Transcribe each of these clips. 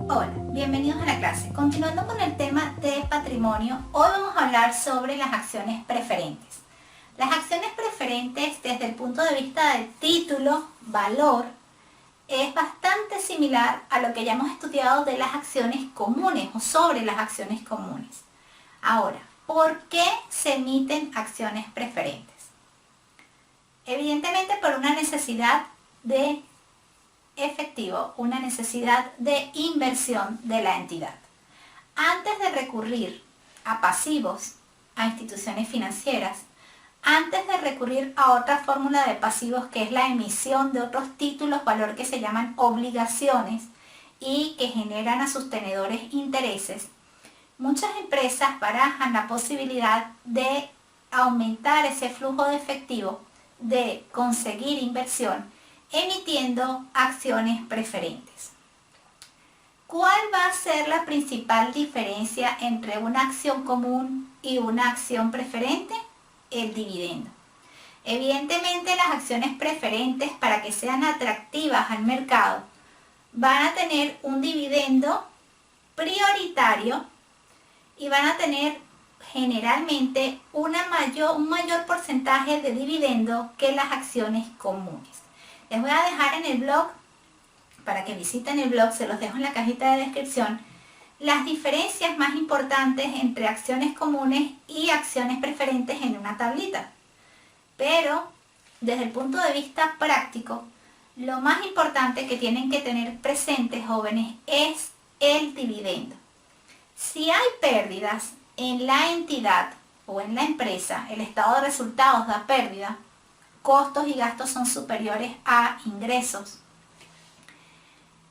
Hola, bienvenidos a la clase. Continuando con el tema de patrimonio, hoy vamos a hablar sobre las acciones preferentes. Las acciones preferentes desde el punto de vista del título, valor, es bastante similar a lo que ya hemos estudiado de las acciones comunes o sobre las acciones comunes. Ahora, ¿por qué se emiten acciones preferentes? Evidentemente por una necesidad de efectivo, una necesidad de inversión de la entidad. Antes de recurrir a pasivos, a instituciones financieras, antes de recurrir a otra fórmula de pasivos que es la emisión de otros títulos valor que se llaman obligaciones y que generan a sus tenedores intereses, muchas empresas barajan la posibilidad de aumentar ese flujo de efectivo, de conseguir inversión, emitiendo acciones preferentes. ¿Cuál va a ser la principal diferencia entre una acción común y una acción preferente? El dividendo. Evidentemente las acciones preferentes, para que sean atractivas al mercado, van a tener un dividendo prioritario y van a tener generalmente un mayor porcentaje de dividendo que las acciones comunes. Les voy a dejar en el blog, para que visiten el blog, se los dejo en la cajita de descripción, las diferencias más importantes entre acciones comunes y acciones preferentes en una tablita. Pero, desde el punto de vista práctico, lo más importante que tienen que tener presentes, jóvenes, es el dividendo. Si hay pérdidas en la entidad o en la empresa, el estado de resultados da pérdida, costos y gastos son superiores a ingresos.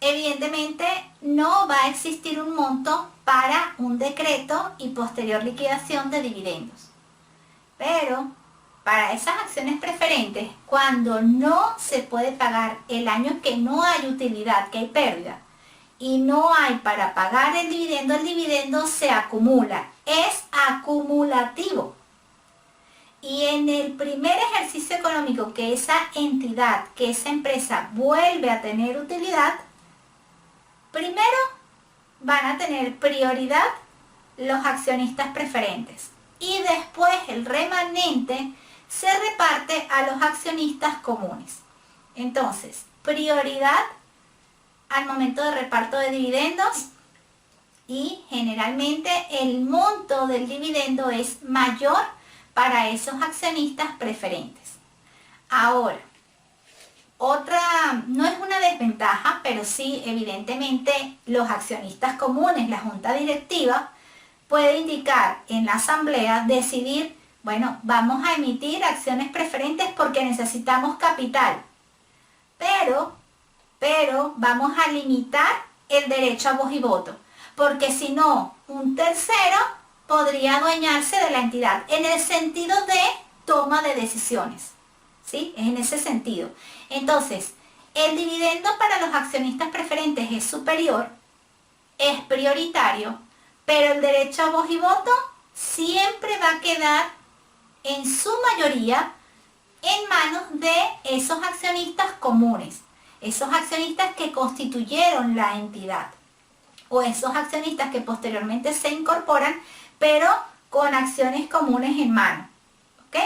Evidentemente no va a existir un monto para un decreto y posterior liquidación de dividendos. Pero para esas acciones preferentes, cuando no se puede pagar el año que no hay utilidad, que hay pérdida, y no hay para pagar el dividendo se acumula, es acumulativo. Y en el primer ejercicio económico que esa entidad, que esa empresa vuelve a tener utilidad, primero van a tener prioridad los accionistas preferentes y después el remanente se reparte a los accionistas comunes. Entonces, prioridad al momento de reparto de dividendos y generalmente el monto del dividendo es mayor para esos accionistas preferentes. Ahora, no es una desventaja, pero sí evidentemente los accionistas comunes, la junta directiva, puede indicar en la asamblea, decidir, bueno, vamos a emitir acciones preferentes porque necesitamos capital, pero vamos a limitar el derecho a voz y voto, porque si no, un tercero podría adueñarse de la entidad, en el sentido de toma de decisiones, ¿sí? Es en ese sentido. Entonces, el dividendo para los accionistas preferentes es superior, es prioritario, pero el derecho a voz y voto siempre va a quedar en su mayoría en manos de esos accionistas comunes, esos accionistas que constituyeron la entidad, o esos accionistas que posteriormente se incorporan, pero con acciones comunes en mano. ¿Ok?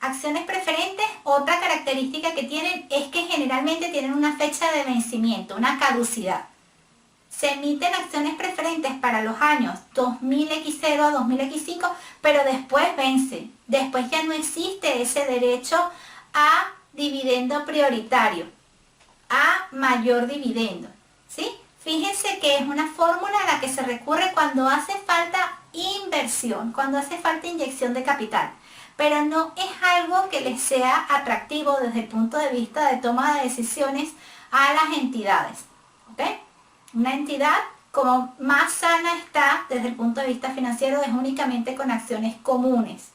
Acciones preferentes, otra característica que tienen es que generalmente tienen una fecha de vencimiento, una caducidad. Se emiten acciones preferentes para los años 2000X0 a 2000X5, pero después vence. Después ya no existe ese derecho a dividendo prioritario, a mayor dividendo, ¿sí? Fíjense que es una fórmula a la que se recurre cuando hace falta inversión, cuando hace falta inyección de capital, pero no es algo que les sea atractivo desde el punto de vista de toma de decisiones a las entidades. ¿Ok? Una entidad como más sana está desde el punto de vista financiero es únicamente con acciones comunes,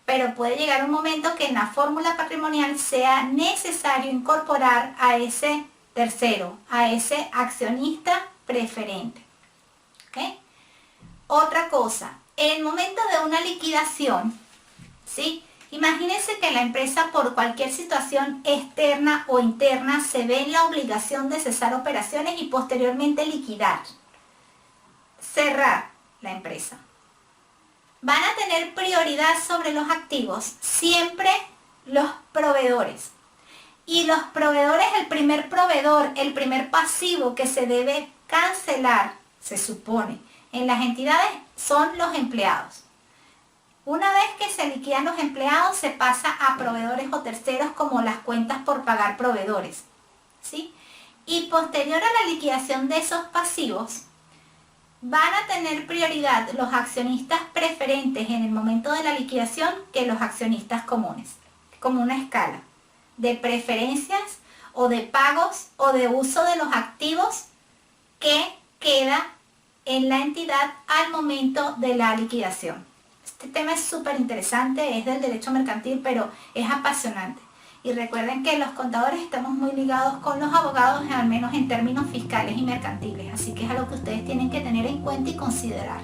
pero puede llegar un momento que en la fórmula patrimonial sea necesario incorporar a ese tercero, a ese accionista preferente. ¿Okay? Otra cosa, en el momento de una liquidación, ¿sí? Imagínense que la empresa por cualquier situación externa o interna se ve en la obligación de cesar operaciones y posteriormente liquidar. cerrar la empresa. Van a tener prioridad sobre los activos siempre los proveedores. Y los proveedores, el primer proveedor, el primer pasivo que se debe cancelar, se supone, en las entidades son los empleados. Una vez que se liquidan los empleados, se pasa a proveedores o terceros como las cuentas por pagar proveedores, ¿sí? Y posterior a la liquidación de esos pasivos, van a tener prioridad los accionistas preferentes en el momento de la liquidación que los accionistas comunes, como una escala de preferencias o de pagos o de uso de los activos que queda en la entidad al momento de la liquidación. Este tema es súper interesante, es del derecho mercantil, pero es apasionante. Y recuerden que los contadores estamos muy ligados con los abogados, al menos en términos fiscales y mercantiles. Así que es algo que ustedes tienen que tener en cuenta y considerar.